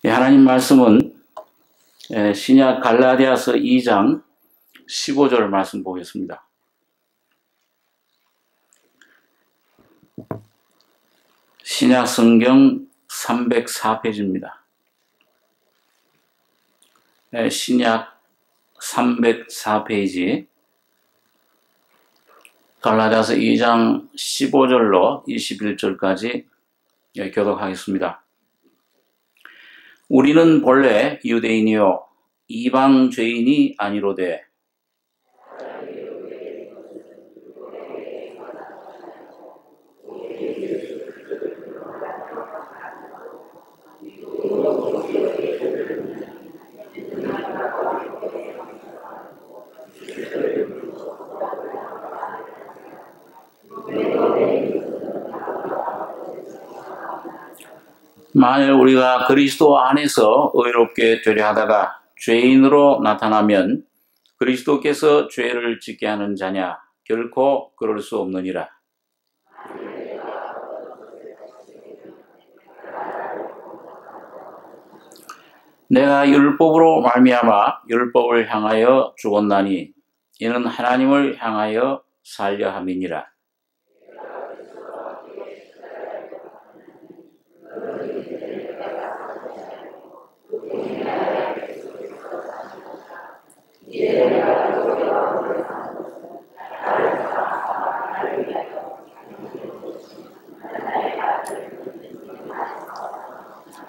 하나님 말씀은 신약 갈라디아서 2장 15절 말씀 보겠습니다. 신약 성경 304페이지입니다. 신약 304페이지 갈라디아서 2장 15절로 21절까지 교독하겠습니다. 우리는 본래 유대인이요 이방 죄인이 아니로되 만일 우리가 그리스도 안에서 의롭게 되려 하다가 죄인으로 나타나면 그리스도께서 죄를 짓게 하는 자냐? 결코 그럴 수 없느니라. 내가 율법으로 말미암아 율법을 향하여 죽었나니 이는 하나님을 향하여 살려 함이니라.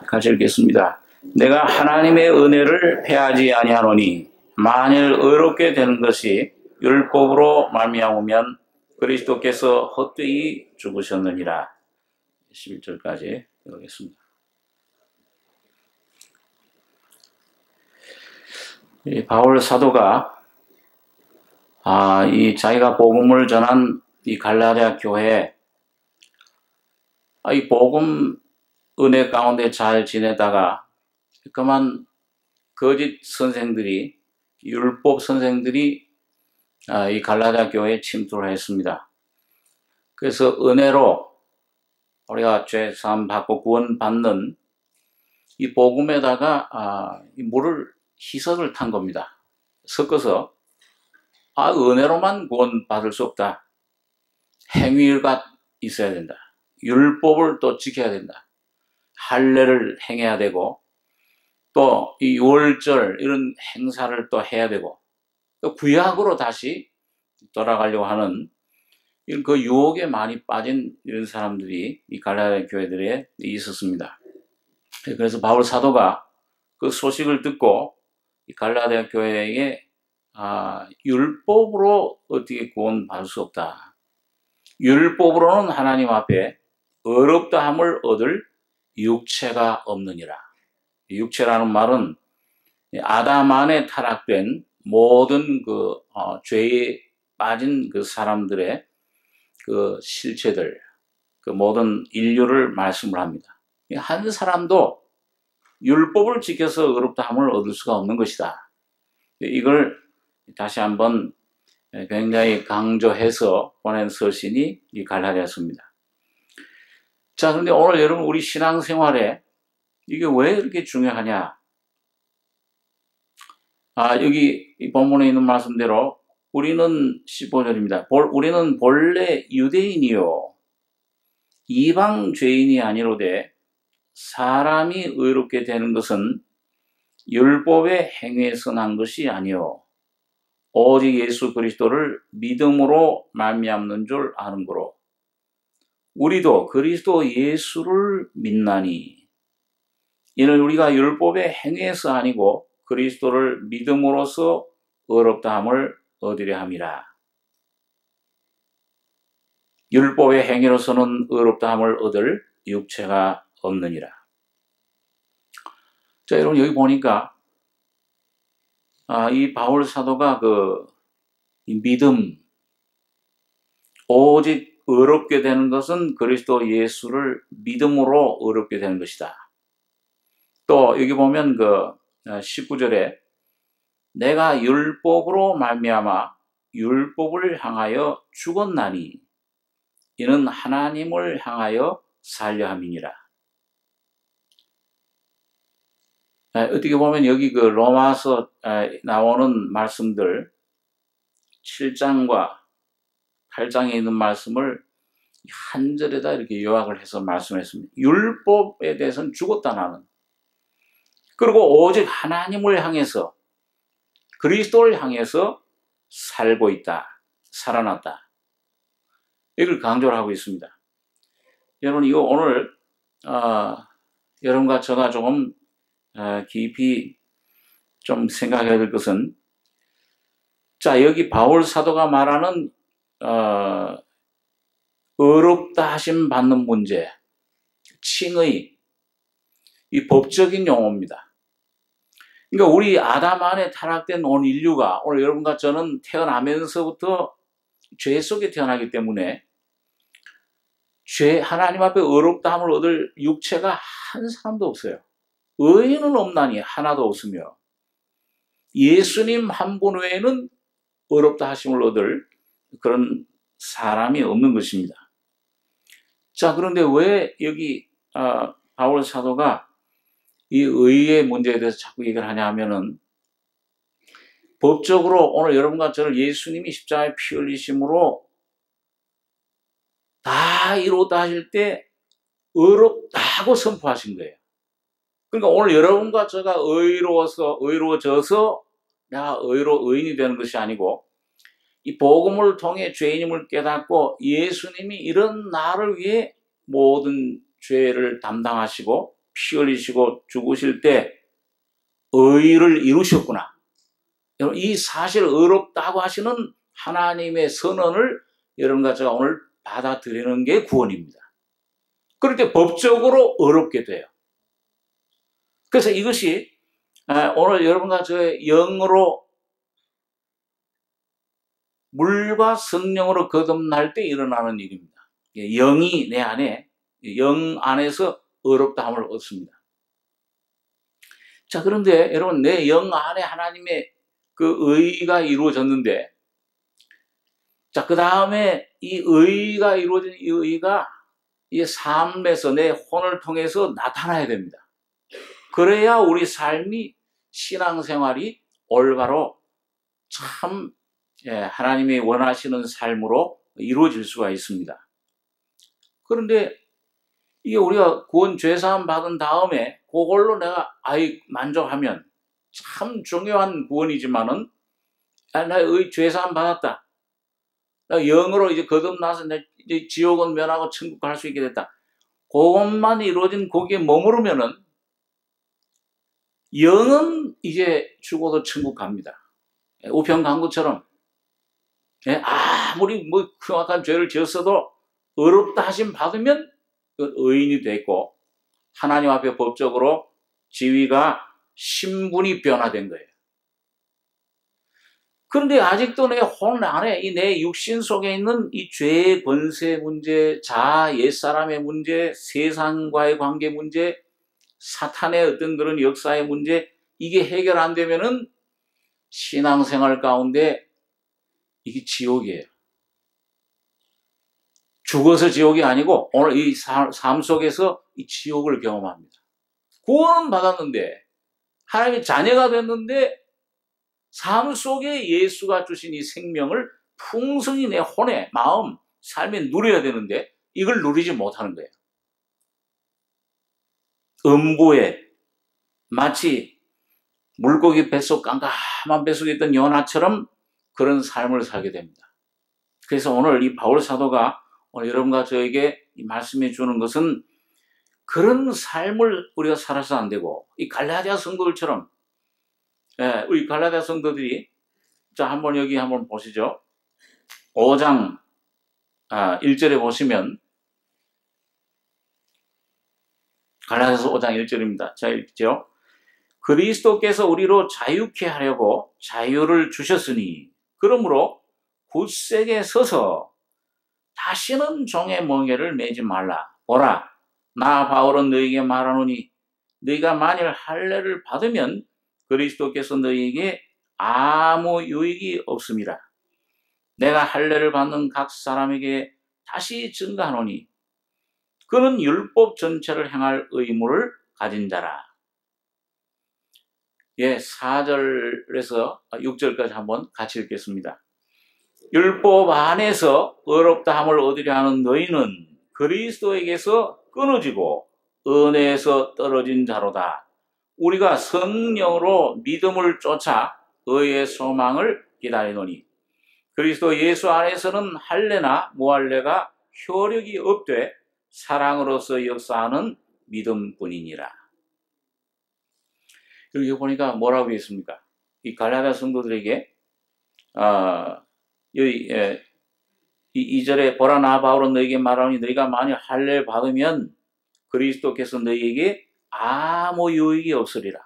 같이 읽겠습니다. 내가 하나님의 은혜를 패하지 아니하노니 만일 의롭게 되는 것이 율법으로 말미암으면 그리스도께서 헛되이 죽으셨느니라. 11절까지 읽겠습니다. 이 바울 사도가 이 자기가 복음을 전한 이 갈라디아 교회에 이 복음 은혜 가운데 잘 지내다가 그만 거짓 선생들이 율법 선생들이 이 갈라디아 교회에 침투를 했습니다. 그래서 은혜로 우리가 죄 사함 받고 구원 받는 이 복음에다가 이 물을 희석을 탄 겁니다. 섞어서 은혜로만 구원 받을 수 없다. 행위가 있어야 된다. 율법을 또 지켜야 된다. 할례를 행해야 되고 또 이 유월절 이런 행사를 또 해야 되고 또 구약으로 다시 돌아가려고 하는 그 유혹에 많이 빠진 이런 사람들이 이 갈라디아 교회들에 있었습니다. 그래서 바울 사도가 그 소식을 듣고 이 갈라디아 교회에 율법으로 어떻게 구원받을 수 없다. 율법으로는 하나님 앞에 의롭다함을 얻을 육체가 없느니라. 육체라는 말은 아담 안에 타락된 모든 죄에 빠진 그 사람들의 그 실체들, 그 모든 인류를 말씀을 합니다. 한 사람도 율법을 지켜서 의롭다함을 얻을 수가 없는 것이다. 이걸 다시 한번 굉장히 강조해서 보낸 서신이 이 갈라디아서입니다. 자, 그런데 오늘 여러분 우리 신앙생활에 이게 왜 이렇게 중요하냐? 여기 이 본문에 있는 말씀대로 우리는 15절입니다. 우리는 본래 유대인이요 이방 죄인이 아니로되 사람이 의롭게 되는 것은 율법의 행위에서 난 것이 아니요 오직 예수 그리스도를 믿음으로 말미암는 줄 아는 거로 우리도 그리스도 예수를 믿나니 이는 우리가 율법의 행위에서 아니고 그리스도를 믿음으로써 의롭다함을 얻으려 함이라. 율법의 행위로서는 의롭다함을 얻을 육체가 없느니라. 자, 여러분 여기 보니까 이 바울 사도가 이 믿음 오직 의롭게 되는 것은 그리스도 예수를 믿음으로 의롭게 되는 것이다. 또 여기 보면 19절에 내가 율법으로 말미암아 율법을 향하여 죽었나니 이는 하나님을 향하여 살려 함이니라. 어떻게 보면 여기 그 로마서 나오는 말씀들 7장과 8장에 있는 말씀을 한 절에다 이렇게 요약을 해서 말씀했습니다. 율법에 대해서는 죽었다 나는. 그리고 오직 하나님을 향해서 그리스도를 향해서 살고 있다. 살아났다. 이걸 강조를 하고 있습니다. 여러분 이거 오늘 여러분과 제가 조금 깊이 좀 생각해야 될 것은 자 여기 바울 사도가 말하는 의롭다 하심 받는 문제, 칭의, 이 법적인 용어입니다. 그러니까 우리 아담 안에 타락된 온 인류가 오늘 여러분과 저는 태어나면서부터 죄 속에 태어나기 때문에 하나님 앞에 의롭다함을 얻을 육체가 한 사람도 없어요. 의인은 없나니 하나도 없으며 예수님 한 분 외에는 의롭다 하심을 얻을 그런 사람이 없는 것입니다. 자, 그런데 왜 여기 바울 사도가 이 의의 문제에 대해서 자꾸 얘기를 하냐 하면은 법적으로 오늘 여러분과 저를 예수님이 십자가에 피 흘리심으로 다 이루었다 하실 때 의롭다고 선포하신 거예요. 그러니까 오늘 여러분과 제가 의로워져서 내가 의인이 되는 것이 아니고 이 복음을 통해 죄인임을 깨닫고 예수님이 이런 나를 위해 모든 죄를 담당하시고 피 흘리시고 죽으실 때 의를 이루셨구나. 이 사실 의롭다고 하시는 하나님의 선언을 여러분과 제가 오늘 받아들이는 게 구원입니다. 그렇게 법적으로 의롭게 돼요. 그래서 이것이 오늘 여러분과 저의 영으로 물과 성령으로 거듭날 때 일어나는 일입니다. 영이 내 안에, 영 안에서 의롭다함을 얻습니다. 자, 그런데 여러분 내 영 안에 하나님의 그 의가 이루어졌는데 자, 그 다음에 이 의가 이루어진 이 의가 이 삶에서 내 혼을 통해서 나타나야 됩니다. 그래야 우리 삶이 신앙생활이 올바로 참 하나님이 원하시는 삶으로 이루어질 수가 있습니다. 그런데 이게 우리가 구원 죄사함 받은 다음에 그걸로 내가 만족하면 참 중요한 구원이지만은 나 죄사함 받았다. 나 영으로 이제 거듭나서 이제 지옥은 면하고 천국 갈 수 있게 됐다. 그것만 이루어진 거기에 머무르면은 영은 이제 죽어도 천국 갑니다. 우편강구처럼 아무리 뭐 흉악한 죄를 지었어도 의롭다 하심 받으면 의인이 됐고 하나님 앞에 법적으로 지위가 신분이 변화된 거예요. 그런데 아직도 내 혼 안에 이 내 육신 속에 있는 이 죄의 권세 문제, 옛사람의 문제, 세상과의 관계 문제, 사탄의 어떤 그런 역사의 문제, 이게 해결 안 되면은 신앙생활 가운데 이게 지옥이에요. 죽어서 지옥이 아니고 오늘 이 삶 속에서 이 지옥을 경험합니다. 구원은 받았는데 하나님의 자녀가 됐는데 삶 속에 예수가 주신 이 생명을 풍성히 내 혼에, 마음, 삶에 누려야 되는데 이걸 누리지 못하는 거예요. 음부에 마치 물고기 뱃속 깜깜한 뱃속에 있던 연하처럼 그런 삶을 살게 됩니다. 그래서 오늘 이 바울 사도가 오늘 여러분과 저에게 말씀해 주는 것은 그런 삶을 우리가 살아서 안 되고 이 갈라디아 성도들처럼 우리 갈라디아 성도들이 자 한번 여기 한번 보시죠. 5장 1절에 보시면 갈라디아서 5장 1절입니다. 자 읽죠. 그리스도께서 우리로 자유케 하려고 자유를 주셨으니 그러므로 굳세게 서서 다시는 종의 멍에를 매지 말라. 보라, 나 바울은 너희에게 말하노니 너희가 만일 할례를 받으면 그리스도께서 너희에게 아무 유익이 없음이라. 내가 할례를 받는 각 사람에게 다시 증거하노니 그는 율법 전체를 행할 의무를 가진 자라. 4절에서 6절까지 한번 같이 읽겠습니다. 율법 안에서 의롭다함을 얻으려 하는 너희는 그리스도에게서 끊어지고 은혜에서 떨어진 자로다. 우리가 성령으로 믿음을 쫓아 의의 소망을 기다리노니 그리스도 예수 안에서는 할례나 무할례가 효력이 없되 사랑으로서 역사하는 믿음뿐이니라. 여기 보니까 뭐라고 했습니까? 이 갈라디아 성도들에게 이 2절에 보라 나 바울은 너에게 말하니 너희가 만일 할례를 받으면 그리스도께서 너희에게 아무 유익이 없으리라.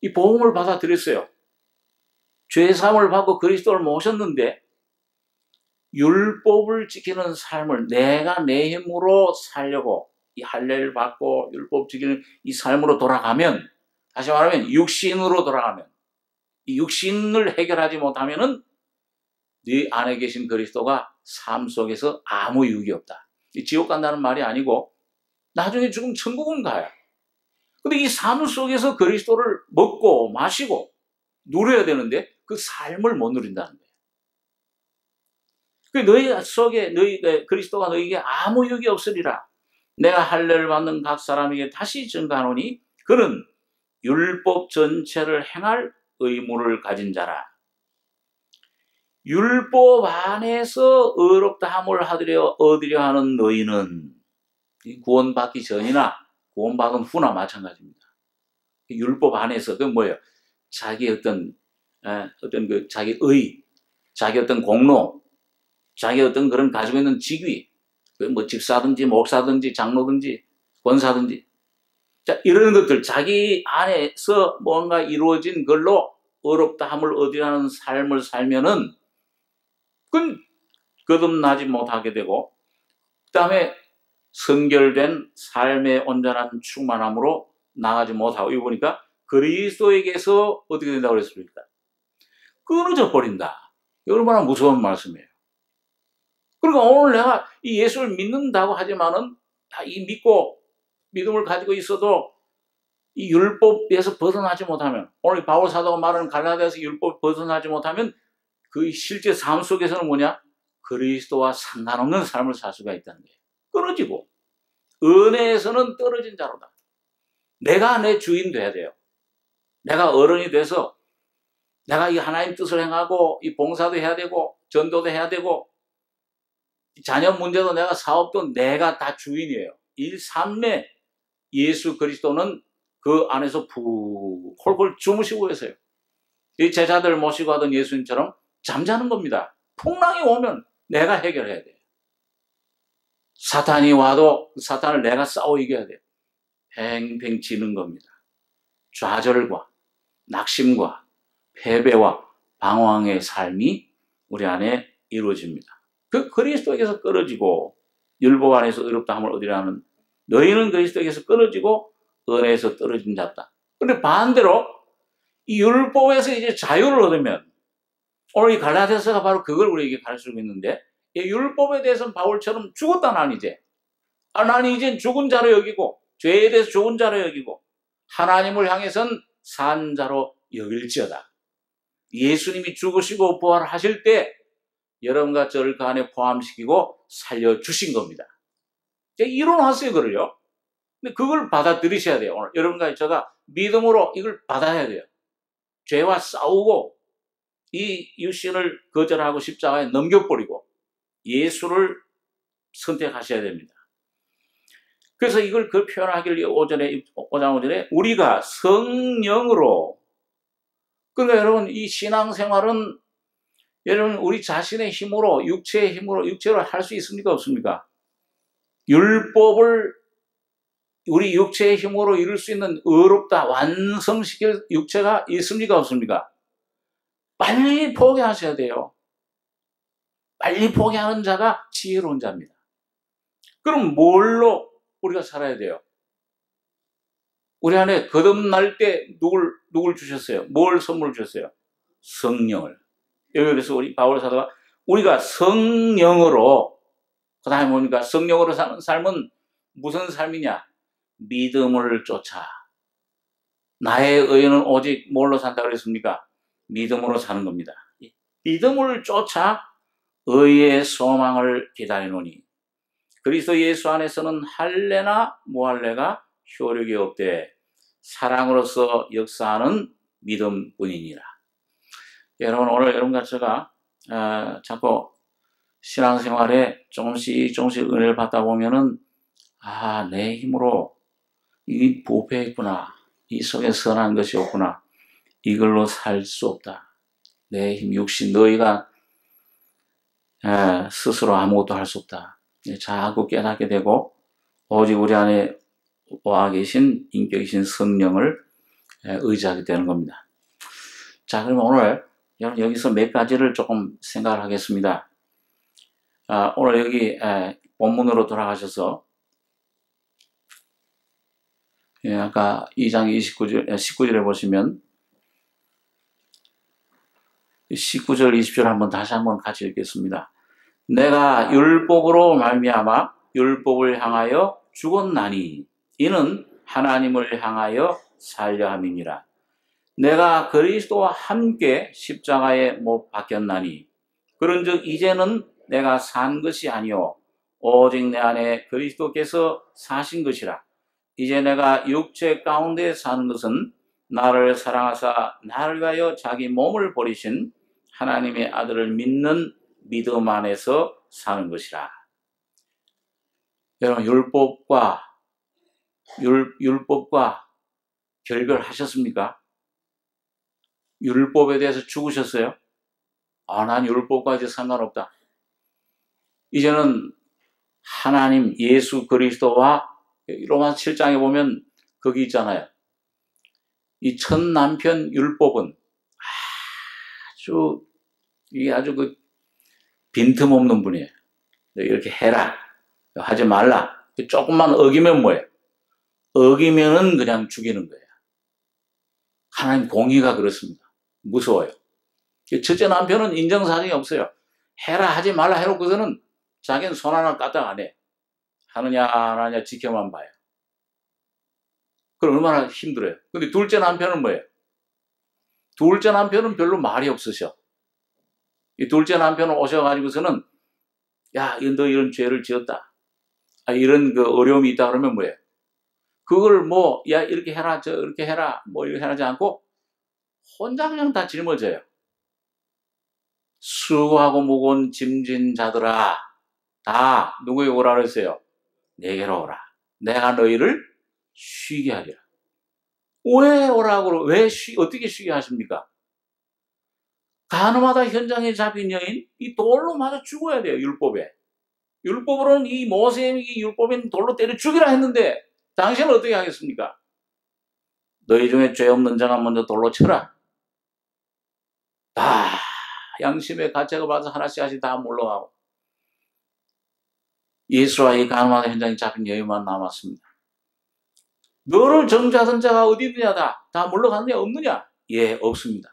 이 복음을 받아들였어요. 죄사함을 받고 그리스도를 모셨는데 율법을 지키는 삶을 내가 내 힘으로 살려고 이 할례를 받고 율법 지키는 이 삶으로 돌아가면, 다시 말하면 육신으로 돌아가면, 이 육신을 해결하지 못하면은 네 안에 계신 그리스도가 삶 속에서 아무 유익이 없다. 지옥 간다는 말이 아니고 나중에 죽으면 천국은 가요. 근데 이 삶 속에서 그리스도를 먹고 마시고 누려야 되는데 그 삶을 못 누린다는 거예요. 너희 속에 그리스도가 너희에게 아무 유익이 없으리라. 내가 할례를 받는 각 사람에게 다시 증가하노니 그는 율법 전체를 행할 의무를 가진 자라. 율법 안에서 의롭다함을 얻으려 하는 너희는 구원받기 전이나 구원받은 후나 마찬가지입니다. 율법 안에서 그 뭐예요? 자기 자기 의, 자기 어떤 공로, 자기 어떤 그런 가지고 있는 직위, 뭐 집사든지 목사든지 장로든지 권사든지, 자, 이런 것들 자기 안에서 뭔가 이루어진 걸로 의롭다함을 얻으려는 삶을 살면은 그건 거듭나지 못하게 되고, 그 다음에 성결된 삶의 온전한 충만함으로 나가지 못하고, 이거 보니까 그리스도에게서 어떻게 된다고 그랬습니까? 끊어져 버린다. 얼마나 무서운 말씀이에요. 그러니까 오늘 내가 이 예수를 믿는다고 하지만은 이 믿음을 가지고 있어도 이 율법에서 벗어나지 못하면, 오늘 바울 사도가 말하는 갈라디아서 율법 벗어나지 못하면 그 실제 삶 속에서는 뭐냐? 그리스도와 상관없는 삶을 살 수가 있다는 거예요. 끊어지고 은혜에서는 떨어진 자로다. 내가 내 주인 돼야 돼요. 내가 어른이 돼서 내가 이 하나님 뜻을 행하고 이 봉사도 해야 되고 전도도 해야 되고 자녀 문제도 내가 사업도 내가 다 주인이에요. 이 삶에 예수 그리스도는 그 안에서 푹 홀골 주무시고 계세요. 이 제자들 모시고 하던 예수님처럼 잠자는 겁니다. 풍랑이 오면 내가 해결해야 돼요. 사탄이 와도 사탄을 내가 싸워 이겨야 돼요. 팽팽 지는 겁니다. 좌절과 낙심과 패배와 방황의 삶이 우리 안에 이루어집니다. 그 그리스도에게서 끊어지고 율법 안에서 의롭다함을 얻으려 하는 너희는 그리스도에게서 끊어지고 은혜에서 떨어진 자다. 그런데 반대로 이 율법에서 이제 자유를 얻으면, 오늘 이 갈라디아서가 바로 그걸 우리에게 가르치고 있는데, 이 율법에 대해서는 바울처럼 죽었다 난 이제 나는 이제 죽은 자로 여기고 죄에 대해서 죽은 자로 여기고 하나님을 향해선 산 자로 여길지어다. 예수님이 죽으시고 부활하실 때 여러분과 저를 그 안에 포함시키고 살려주신 겁니다. 이뤄놨어요, 그걸요. 근데 그걸 받아들이셔야 돼요. 오늘 여러분과 제가 믿음으로 이걸 받아야 돼요. 죄와 싸우고 이 육신을 거절하고 십자가에 넘겨버리고 예수를 선택하셔야 됩니다. 그래서 이걸 그 표현하길 5장 5절에 우리가 성령으로, 그러니까 여러분 이 신앙생활은 여러분 우리 자신의 힘으로 육체로 할 수 있습니까 없습니까? 율법을 우리 육체의 힘으로 이룰 수 있는 의롭다 완성시킬 육체가 있습니까 없습니까? 빨리 포기하셔야 돼요. 빨리 포기하는 자가 지혜로운 자입니다. 그럼 뭘로 우리가 살아야 돼요? 우리 안에 거듭날 때 누굴 주셨어요? 뭘 선물 주셨어요? 성령을. 여기서 우리 바울 사도가 우리가 성령으로, 그 다음에 뭡니까? 성령으로 사는 삶은 무슨 삶이냐? 믿음을 쫓아. 나의 의는 오직 뭘로 산다 그랬습니까? 믿음으로 사는 겁니다. 믿음을 쫓아 의의 소망을 기다리노니 그리스도 예수 안에서는 할례나 무할례가 효력이 없되 사랑으로서 역사하는 믿음뿐이니라. 여러분, 오늘 여러분과 제가 자꾸 신앙생활에 조금씩 은혜를 받다 보면은 내 힘으로 이 부패했구나, 이 속에 선한 것이 없구나, 이걸로 살 수 없다. 내 힘, 육신, 너희가 스스로 아무것도 할 수 없다. 자꾸 깨닫게 되고 오직 우리 안에 와 계신 인격이신 성령을 의지하게 되는 겁니다. 자, 그러면 오늘 여기서 몇 가지를 조금 생각을 하겠습니다. 오늘 여기 본문으로 돌아가셔서 아까 2장 19절에 보시면 19절 20절 한번 다시 한번 같이 읽겠습니다. 내가 율법으로 말미암아 율법을 향하여 죽었나니 이는 하나님을 향하여 살려 함이니라. 내가 그리스도와 함께 십자가에 못 박혔나니 그런즉 이제는 내가 산 것이 아니요 오직 내 안에 그리스도께서 사신 것이라. 이제 내가 육체 가운데 사는 것은 나를 사랑하사 나를 위하여 자기 몸을 버리신 하나님의 아들을 믿는 믿음 안에서 사는 것이라. 여러분, 율법과 결별하셨습니까? 율법에 대해서 죽으셨어요? 난 율법과 이제 상관없다. 이제는 하나님 예수 그리스도와 로마서 7장에 보면 거기 있잖아요. 이 첫 남편 율법은 아주 그 빈틈없는 분이에요. 이렇게 해라, 하지 말라. 조금만 어기면 뭐예요? 어기면은 그냥 죽이는 거예요. 하나님 공의가 그렇습니다. 무서워요. 첫째 남편은 인정사정이 없어요. 해라 하지 말라 해놓고서는 자기는 손 하나 까딱 안 해. 하느냐 안 하느냐 지켜만 봐요. 그럼 얼마나 힘들어요. 근데 둘째 남편은 뭐예요? 둘째 남편은 별로 말이 없으셔. 이 둘째 남편은 오셔가지고서는 너 이런 죄를 지었다. 이런 그 어려움이 있다 그러면 뭐예요? 그걸 이렇게 해라, 이렇게 해라, 이렇게 하지 않고 혼자 그냥 다 짊어져요. 수고하고 무거운 짐진 자들아, 다 누구에게 오라 그랬어요? 내게로 오라. 내가 너희를 쉬게 하리라. 왜 오라고, 어떻게 쉬게 하십니까? 가늠하다 현장에 잡힌 여인, 이 돌로 맞아 죽어야 돼요, 율법에. 율법으로는 이 모세의 율법에는 돌로 때려 죽이라 했는데, 당신은 어떻게 하겠습니까? 너희 중에 죄 없는 자가 먼저 돌로 쳐라. 다 양심의 가책을 받아서 하나씩 다 물러가고, 예수와 이 가늠하다 현장에 잡힌 여인만 남았습니다. 너를 정죄하던 자가 어디 있느냐? 다 물러갔느냐? 없느냐? 예, 없습니다.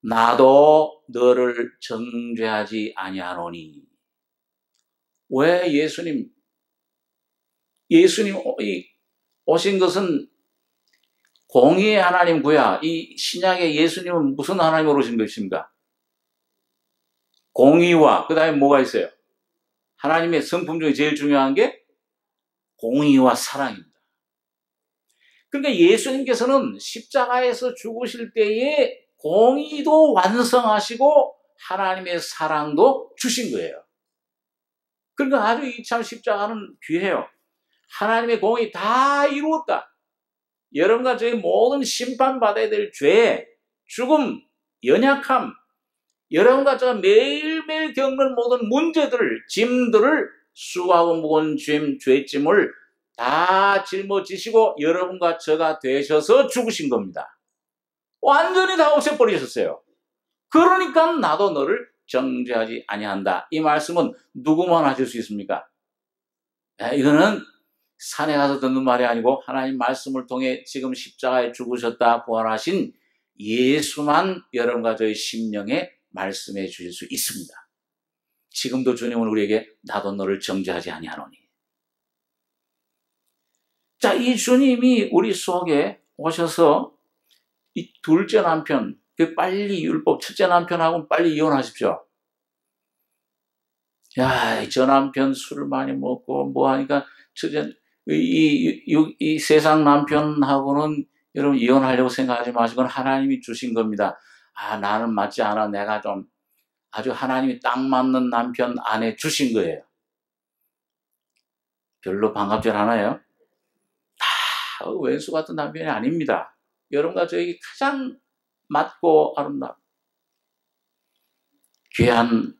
나도 너를 정죄하지 아니하노니. 왜 예수님 오신 것은 공의의 하나님 구야. 이 신약의 예수님은 무슨 하나님으로 오신 것입니까? 공의와 그 다음에 뭐가 있어요? 하나님의 성품 중에 제일 중요한 게 공의와 사랑입니다. 그러니까 예수님께서는 십자가에서 죽으실 때에 공의도 완성하시고 하나님의 사랑도 주신 거예요. 그러니까 아주 이 참 십자가는 귀해요. 하나님의 공의 다 이루었다. 여러분과 저희 모든 심판받아야 될 죄, 죽음, 연약함, 여러분과 제가 매일매일 겪는 모든 문제들을, 짐들을, 수고하고 무거운 죄짐을 다 짊어지시고 여러분과 저가 되셔서 죽으신 겁니다. 완전히 다 없애버리셨어요. 그러니까 나도 너를 정죄하지 아니한다. 이 말씀은 누구만 하실 수 있습니까? 이거는 산에 가서 듣는 말이 아니고 하나님 말씀을 통해 지금 십자가에 죽으셨다 부활하신 예수만 여러분과 저의 심령에 말씀해 주실 수 있습니다. 지금도 주님은 우리에게 나도 너를 정죄하지 아니하노니. 자, 이 주님이 우리 속에 오셔서 이 둘째 남편, 빨리 율법 첫째 남편하고 빨리 이혼하십시오. 야, 저 남편 술을 많이 먹고 뭐 하니까 이 세상 남편하고는 여러분 이혼하려고 생각하지 마시고 하나님이 주신 겁니다. 아, 나는 맞지 않아. 내가 좀 아주 하나님이 딱 맞는 남편 아내 주신 거예요. 별로 반갑지 않아요? 다 왼수 같은 남편이 아닙니다. 여러분과 저에게 가장 맞고 아름답고 귀한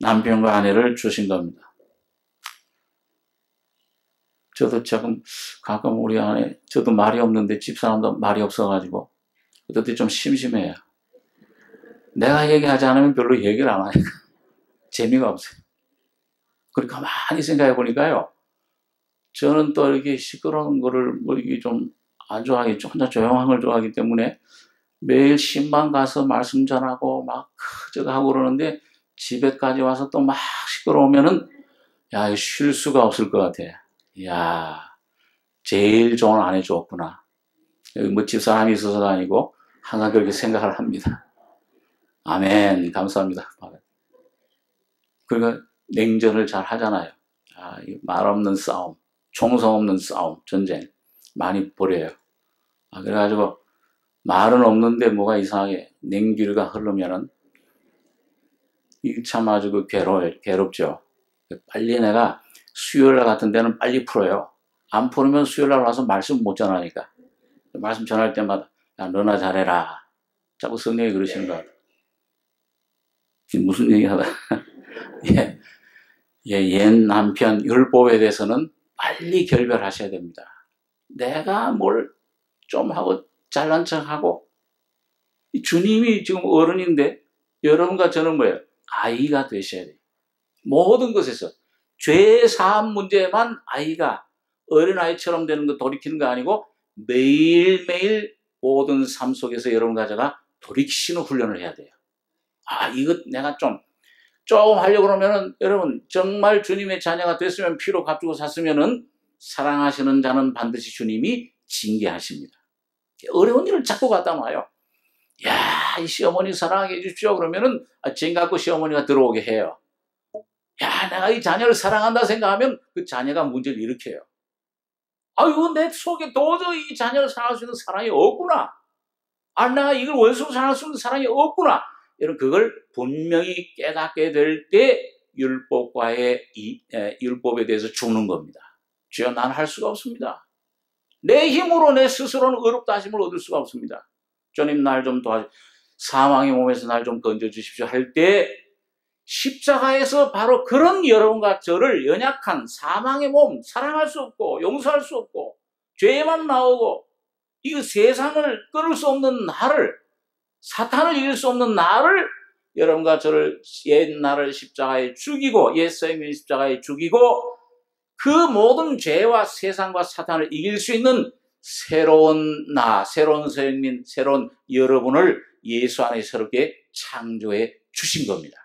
남편과 아내를 주신 겁니다. 저도 지금 가끔 우리 아내, 저도 말이 없는데 집사람도 말이 없어가지고 그때 좀 심심해요. 내가 얘기하지 않으면 별로 얘기를 안 하니까 재미가 없어요. 그리고 가만히 생각해 보니까요, 저는 또 이렇게 시끄러운 거를 뭐 이게 좀 안 좋아하겠죠. 혼자 조용한 걸 좋아하기 때문에 매일 신방 가서 말씀 전하고 막 저거 하고 그러는데 집에까지 와서 또 막 시끄러우면은 야, 쉴 수가 없을 것 같아. 야, 제일 좋은 아내 줬구나. 여기 뭐 집사람이 있어서가 아니고 항상 그렇게 생각을 합니다. 아멘. 감사합니다. 그러니까 냉전을 잘 하잖아요. 아, 말 없는 싸움, 총성 없는 싸움, 전쟁 많이 벌여요. 아, 그래가지고 말은 없는데 뭐가 이상하게 냉기류가 흐르면은 이게 참 아주 괴롭죠. 빨리 내가 수요일날 같은 데는 빨리 풀어요. 안 풀으면 수요일날 와서 말씀 못 전하니까. 말씀 전할 때마다 야, 너나 잘해라. 자꾸 성령이 그러시는 것 같아요. 무슨 얘기하다. 예. 옛 남편 율법에 대해서는 빨리 결별하셔야 됩니다. 내가 뭘 좀 하고 잘난 척하고 주님이 지금 어른인데 여러분과 저는 뭐예요? 아이가 되셔야 돼요. 모든 것에서 죄 사함 문제만 아이가 어린아이처럼 되는 거 돌이키는 거 아니고 매일매일 모든 삶 속에서 여러분과 제가 돌이키시는 훈련을 해야 돼요. 아, 이것 내가 조금 하려고 그러면은 여러분 정말 주님의 자녀가 됐으면 피로 값주고 샀으면은 사랑하시는 자는 반드시 주님이 징계하십니다. 어려운 일을 자꾸 갖다 놔요. 야, 이 시어머니 사랑하게 해주십시오. 그러면은 쟁 갖고 시어머니가 들어오게 해요. 야, 내가 이 자녀를 사랑한다 생각하면 그 자녀가 문제를 일으켜요. 아이고, 내 속에 도저히 이 자녀를 사랑할 수 있는 사랑이 없구나. 아, 내가 이걸 원수로 사랑할 수 있는 사랑이 없구나. 여러분, 그걸 분명히 깨닫게 될 때 율법에 대해서 죽는 겁니다. 주여, 나는 할 수가 없습니다. 내 힘으로 내 스스로는 의롭다 하심을 얻을 수가 없습니다. 주님, 날 좀 도와주십시오. 사망의 몸에서 날 좀 건져주십시오 할 때 십자가에서 바로 그런 여러분과 저를 연약한 사망의 몸, 사랑할 수 없고 용서할 수 없고 죄만 나오고 이 세상을 끊을 수 없는 나를, 사탄을 이길 수 없는 나를 여러분과 저를 옛날을 십자가에 죽이고 옛 생명 십자가에 죽이고 그 모든 죄와 세상과 사탄을 이길 수 있는 새로운 나, 새로운 생민, 새로운 여러분을 예수 안에 새롭게 창조해 주신 겁니다.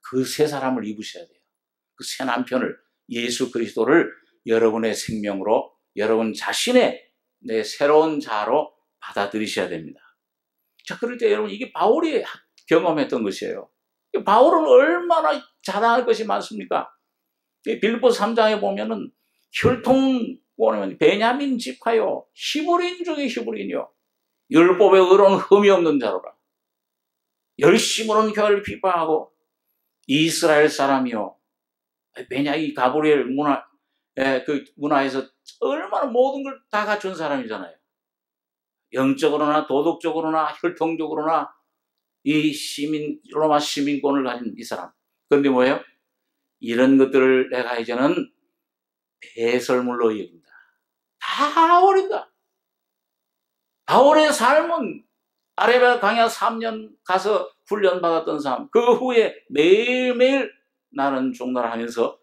그 새 사람을 입으셔야 돼요. 그 새 남편을, 예수 그리스도를 여러분의 생명으로, 여러분 자신의 내 새로운 자로 받아들이셔야 됩니다. 자, 그럴 때 여러분 이게 바울이 경험했던 것이에요. 바울은 얼마나 자랑할 것이 많습니까? 빌립보서 3장에 보면은 혈통원은 베냐민 집하여 히브리인 중에 히브리인이요 율법에 의로운 흠이 없는 자로라. 열심으로는 교회를 비판하고 이스라엘 사람이요. 이 가브리엘 그 문화에서 얼마나 모든 걸 다 갖춘 사람이잖아요. 영적으로나 도덕적으로나 혈통적으로나 이 로마 시민권을 가진 이 사람. 그런데 뭐예요? 이런 것들을 내가 이제는 배설물로 여긴다. 다 버린다. 바울의 삶은 아라비아 광야 3년 가서 훈련받았던 삶. 그 후에 매일매일 나는 종로를 하면서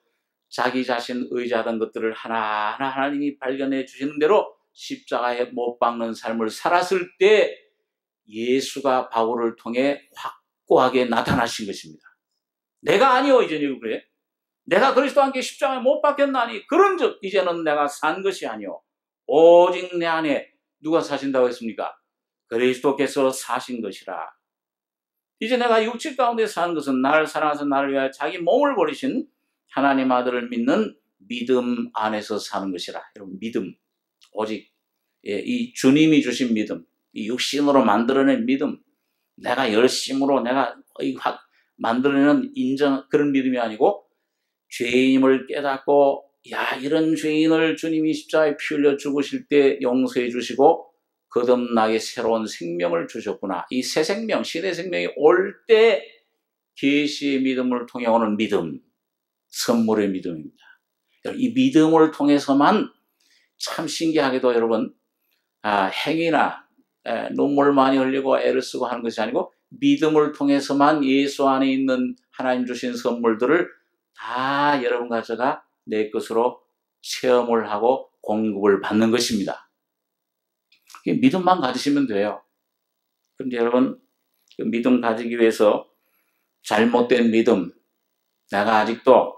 자기 자신 의지하던 것들을 하나하나 하나님이 발견해 주시는 대로 십자가에 못 박는 삶을 살았을 때 예수가 바울을 통해 확고하게 나타나신 것입니다. 내가 아니요 이제는 그래. 내가 그리스도와 함께 십자가에 못 박혔나니 그런즉 이제는 내가 산 것이 아니요 오직 내 안에 누가 사신다고 했습니까? 그리스도께서 사신 것이라. 이제 내가 육체 가운데 사는 것은 나를 사랑하셔서 나를 위하여 자기 몸을 버리신 하나님 아들을 믿는 믿음 안에서 사는 것이라. 여러분, 믿음, 오직 이 주님이 주신 믿음, 이 육신으로 만들어낸 믿음, 내가 열심으로 내가 만들어내는 그런 믿음이 아니고, 죄인임을 깨닫고, 이런 죄인을 주님이 십자가에 피 흘려 죽으실 때 용서해 주시고 거듭나게 새로운 생명을 주셨구나. 이 새 생명, 신의 생명이 올 때 계시의 믿음을 통해 오는 믿음, 선물의 믿음입니다. 이 믿음을 통해서만, 참 신기하게도 여러분, 행위나 눈물 많이 흘리고 애를 쓰고 하는 것이 아니고, 믿음을 통해서만 예수 안에 있는 하나님 주신 선물들을 다 여러분과 제가 내 것으로 체험을 하고 공급을 받는 것입니다. 믿음만 가지시면 돼요. 그런데 여러분, 그 믿음 가지기 위해서 잘못된 믿음, 내가 아직도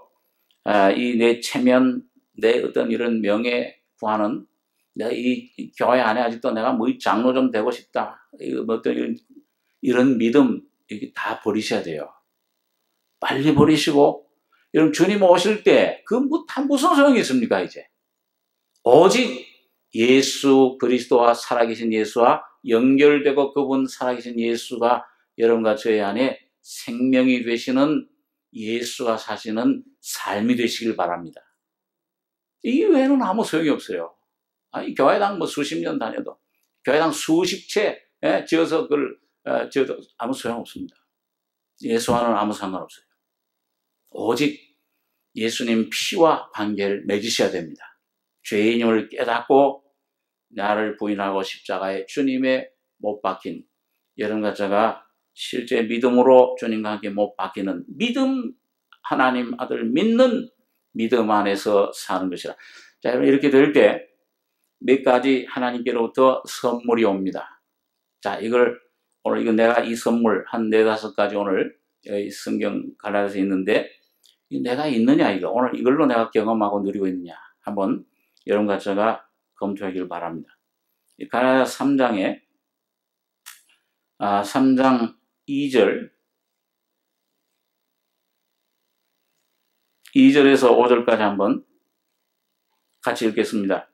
이 내 체면, 내 어떤 이런 명예 구하는, 내가 이 교회 안에 아직도 내가 뭐 장로 좀 되고 싶다, 어떤 이런 믿음, 이게 다 버리셔야 돼요. 빨리 버리시고, 여러분, 주님 오실 때 다 무슨 소용이 있습니까? 이제 오직 예수 그리스도와 살아계신 예수와 연결되고, 그분 살아계신 예수가 여러분과 저희 안에 생명이 되시는, 예수가 사시는 삶이 되시길 바랍니다. 이 외에는 아무 소용이 없어요. 교회당 뭐 수십 년 다녀도, 교회당 수십 채 지어서 그걸 지어도 아무 소용없습니다. 예수와는 아무 상관없어요. 오직 예수님 피와 관계를 맺으셔야 됩니다. 죄인임을 깨닫고 나를 부인하고 십자가에 주님의 못 박힌, 여러분과 제가 실제 믿음으로 주님과 함께 못 박히는 믿음, 하나님 아들 믿는 믿음 안에서 사는 것이라. 자, 여러분, 이렇게 될 때 몇 가지 하나님께로부터 선물이 옵니다. 자, 오늘 내가 이 선물 한 4-5가지 오늘 여기 성경 갈라디아서 있는데, 내가 있느냐, 오늘 이걸로 내가 경험하고 누리고 있느냐, 한번 여러분과 제가 검토하기를 바랍니다. 갈라디아서 3장 2절에서 5절까지 한번 같이 읽겠습니다.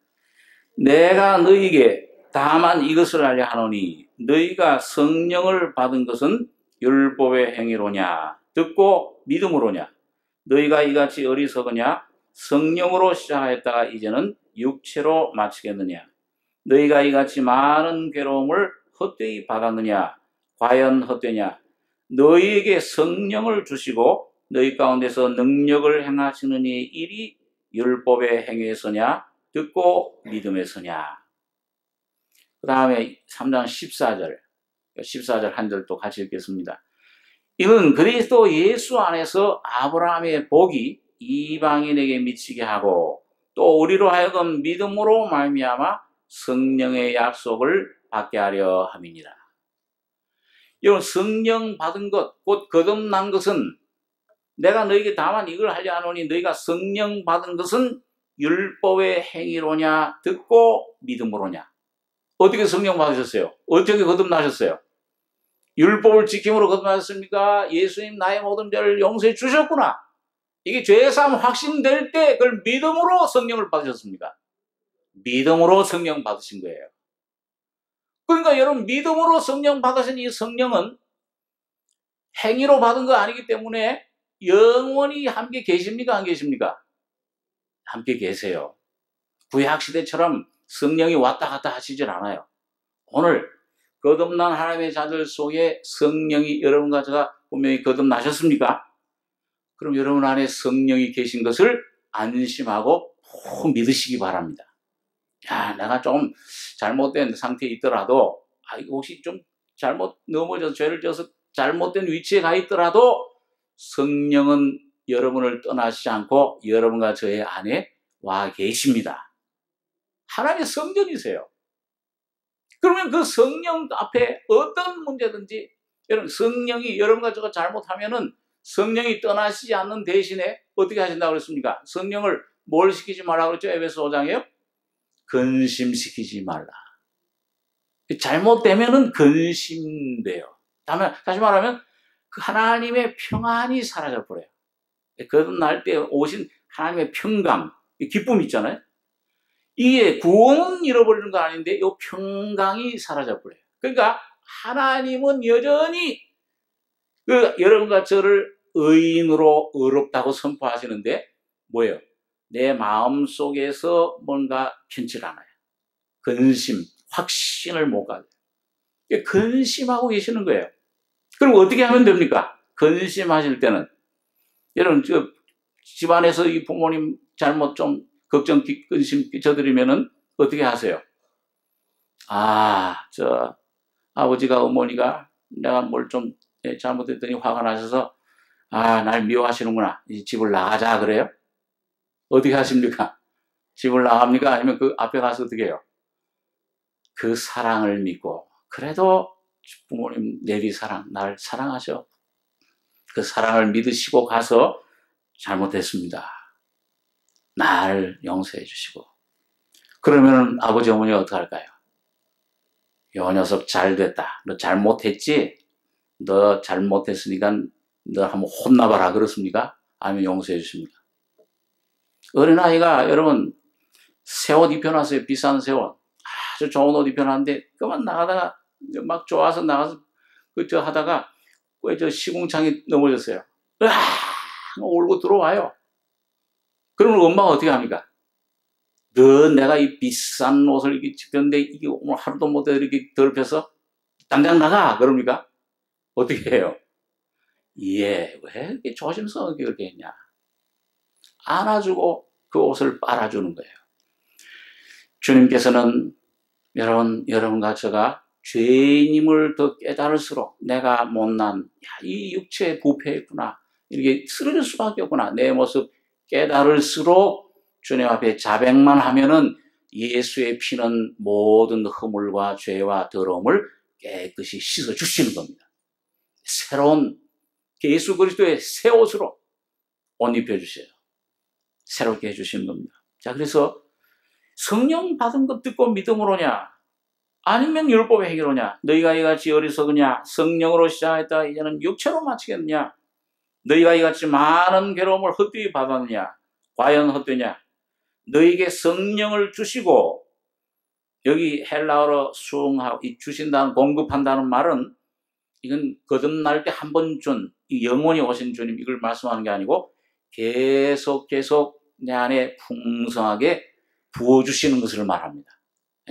내가 너희에게 다만 이것을 알려 하노니 너희가 성령을 받은 것은 율법의 행위로냐 듣고 믿음으로냐. 너희가 이같이 어리석으냐. 성령으로 시작하였다가 이제는 육체로 마치겠느냐. 너희가 이같이 많은 괴로움을 헛되이 받았느냐. 과연 헛되냐. 너희에게 성령을 주시고 너희 가운데서 능력을 행하시느니 일이 율법의 행위에서냐 듣고 믿음에서냐. 그 다음에 3장 14절 한 절도 같이 읽겠습니다. 이는 그리스도 예수 안에서 아브라함의 복이 이방인에게 미치게 하고 또 우리로 하여금 믿음으로 말미암아 성령의 약속을 받게 하려 함이니라. 여러분, 성령 받은 것, 곧 거듭난 것은, 내가 너희에게 다만 이걸 하려 하노니 너희가 성령 받은 것은 율법의 행위로냐 듣고 믿음으로냐. 어떻게 성령 받으셨어요? 어떻게 거듭나셨어요? 율법을 지킴으로 거듭나셨습니까? 예수님 나의 모든 죄를 용서해 주셨구나. 이게 죄사함 확신될 때 그걸 믿음으로 성령을 받으셨습니까? 믿음으로 성령 받으신 거예요. 그러니까 여러분, 믿음으로 성령 받으신 이 성령은 행위로 받은 거 아니기 때문에 영원히 함께 계십니까? 안 계십니까? 함께 계세요. 구약시대처럼 성령이 왔다 갔다 하시질 않아요. 오늘 거듭난 하나님의 자들 속에 성령이, 여러분과 제가 분명히 거듭나셨습니까? 그럼 여러분 안에 성령이 계신 것을 안심하고 꼭 믿으시기 바랍니다. 내가 좀 잘못된 상태에 있더라도, 혹시 좀 잘못 넘어져서 죄를 져서 잘못된 위치에 가 있더라도 성령은 여러분을 떠나시지 않고 여러분과 저의 안에 와 계십니다. 하나님의 성전이세요. 그러면 그 성령 앞에 어떤 문제든지, 여러분, 성령이 여러분과 저가 잘못하면은 성령이 떠나시지 않는 대신에 어떻게 하신다고 그랬습니까? 성령을 뭘 시키지 말라고 그랬죠? 에베소 5장에요? 근심시키지 말라. 잘못되면은 근심돼요. 다시 말하면 그 하나님의 평안이 사라져 버려요. 거듭날 때 오신 하나님의 평강, 기쁨 있잖아요. 이게 구원은 잃어버리는 거 아닌데 이 평강이 사라져 버려요. 그러니까 하나님은 여전히 여러분과 저를 의인으로 의롭다고 선포하시는데 뭐예요? 내 마음속에서 뭔가 편치 않아요. 근심, 확신을 못 가져요. 근심하고 계시는 거예요. 그럼 어떻게 하면 됩니까? 근심하실 때는 여러분 집안에서 이 부모님 잘못 좀 걱정, 근심 끼쳐드리면은 어떻게 하세요? 아버지가 어머니가 내가 뭘 좀 잘못했더니 화가 나셔서 날 미워하시는구나. 이 집을 나가자 그래요? 어떻게 하십니까? 집을 나갑니까? 아니면 그 앞에 가서 어떻게 해요? 그 사랑을 믿고 그래도 부모님 내리 사랑, 날 사랑하셔. 그 사랑을 믿으시고 가서 잘못했습니다. 날 용서해 주시고. 그러면 아버지 어머니가 어떻게 할까요? 요 녀석 잘됐다. 너 잘못했지? 너 잘못했으니까 너 한번 혼나봐라 그렇습니까? 아니면 용서해 주십니까? 어린아이가 여러분 새 옷 입혀놨어요. 비싼 새 옷. 아주 좋은 옷 입혀놨는데 그만 나가다가 막 좋아서 나가서 그저 하다가 저 시궁창이 넘어졌어요. 울고 들어와요. 그러면 엄마가 어떻게 합니까? 너 내가 이 비싼 옷을 이렇게 입혔는데 이게 오늘 하루도 못해 이렇게 더럽혀서 당장 나가 그럽니까? 어떻게 해요? 왜 이렇게 조심스럽게 그렇게 했냐? 안아주고 그 옷을 빨아주는 거예요. 주님께서는 여러분과 제가 죄인임을 더 깨달을수록 내가 못난 이 육체의 부패했구나. 이렇게 쓰러질 수밖에 없구나. 내 모습 깨달을수록 주님 앞에 자백만 하면은 예수의 피는 모든 허물과 죄와 더러움을 깨끗이 씻어주시는 겁니다. 새로운 예수 그리스도의 새 옷으로 옷 입혀주세요. 새롭게 해주시는 겁니다. 자, 그래서 성령 받은 것 듣고 믿음으로냐? 아니면 율법의 행위로냐? 너희가 이같이 어리석으냐? 성령으로 시작했다 이제는 육체로 마치겠느냐? 너희가 이같이 많은 괴로움을 헛되이 받았느냐? 과연 헛되냐? 너희에게 성령을 주시고 여기 헬라어로 수용하고 주신다는 공급한다는 말은 이건 거듭날 때 한 번 준 영원히 오신 주님 이걸 말씀하는 게 아니고 계속 내 안에 풍성하게 부어주시는 것을 말합니다.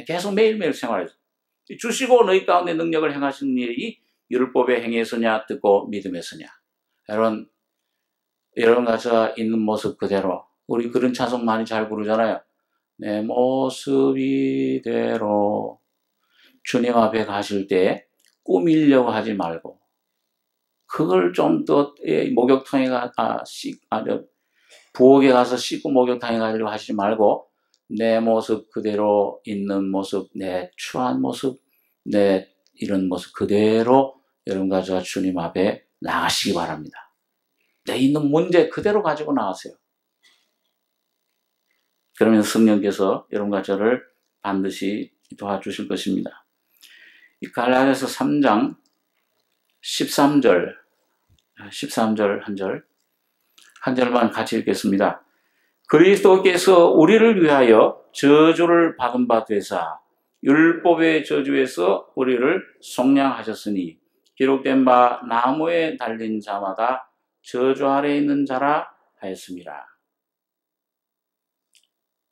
계속 매일매일 생활해서 주시고 너희 가운데 능력을 행하시는 일이 율법의 행위에서냐 듣고 믿음에서냐. 여러분과 저 있는 모습 그대로 우리 그런 찬송 많이 잘 부르잖아요. 내 모습 이대로 주님 앞에 가실 때 꾸미려고 하지 말고 그걸 좀 더 목욕탕에 부엌에 가서 씻고 목욕탕에 가려고 하지 말고 내 모습 그대로 있는 모습, 내 추한 모습, 내 이런 모습 그대로 여러분과 저 주님 앞에 나가시기 바랍니다. 내 있는 문제 그대로 가지고 나가세요. 그러면 성령께서 여러분과 저를 반드시 도와주실 것입니다. 이 갈라디아서 3장 13절 한 절만 같이 읽겠습니다. 그리스도께서 우리를 위하여 저주를 받은 바 되사 율법의 저주에서 우리를 속량하셨으니 기록된 바 나무에 달린 자마다 저주 아래 있는 자라 하였습니다.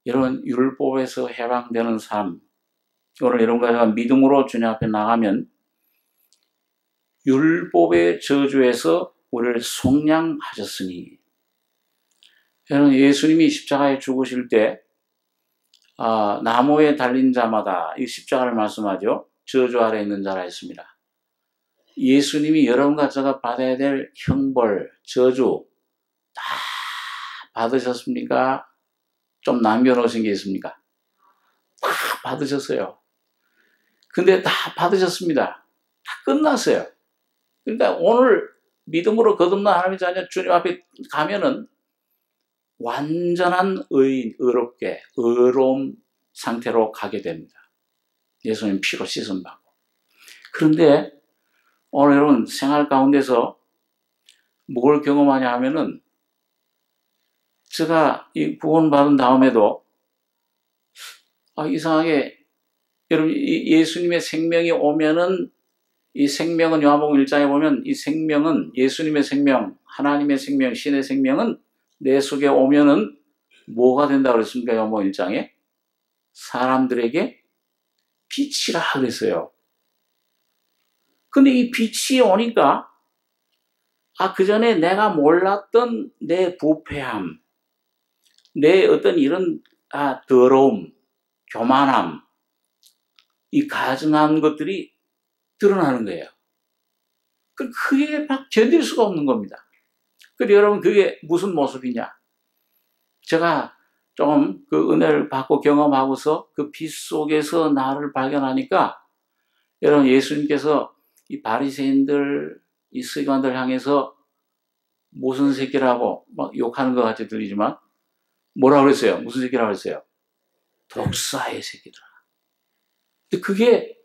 이런 율법에서 해방되는 삶, 오늘 여러분과 믿음으로 주님 앞에 나가면 율법의 저주에서 우리를 속량하셨으니 여러분 예수님이 십자가에 죽으실 때 나무에 달린 자마다 이 십자가를 말씀하죠. 저주 아래 있는 자라 했습니다. 예수님이 여러분과 제가 받아야 될 형벌, 저주 다 받으셨습니까? 좀 남겨놓으신 게 있습니까? 다 받으셨어요. 근데 다 받으셨습니다. 다 끝났어요. 그러니까 오늘 믿음으로 거듭난 하나님의 자녀 주님 앞에 가면은 완전한 의인, 의롭게, 의로움 상태로 가게 됩니다. 예수님 피로 씻음받고. 그런데 오늘 여러분 생활 가운데서 뭘 경험하냐 하면은 제가 이 구원받은 다음에도 이상하게 여러분 예수님의 생명이 오면은 이 생명은 요한복음 1장에 보면 이 생명은 예수님의 생명, 하나님의 생명, 신의 생명은 내 속에 오면은 뭐가 된다고 그랬습니까? 요한복음 1장에 사람들에게 빛이라 그랬어요. 근데 이 빛이 오니까 그 전에 내가 몰랐던 내 부패함, 내 어떤 이런 더러움, 교만함, 이 가증한 것들이 드러나는 거예요. 그게 막 견딜 수가 없는 겁니다. 그런데 여러분 그게 무슨 모습이냐? 제가 좀 그 은혜를 받고 경험하고서 그 빛 속에서 나를 발견하니까 여러분 예수님께서 이 바리새인들, 이 서기관들 향해서 무슨 새끼라고 막 욕하는 것 같이 들리지만 뭐라고 그랬어요? 무슨 새끼라고 그랬어요? 독사의 새끼들아. 근데 그게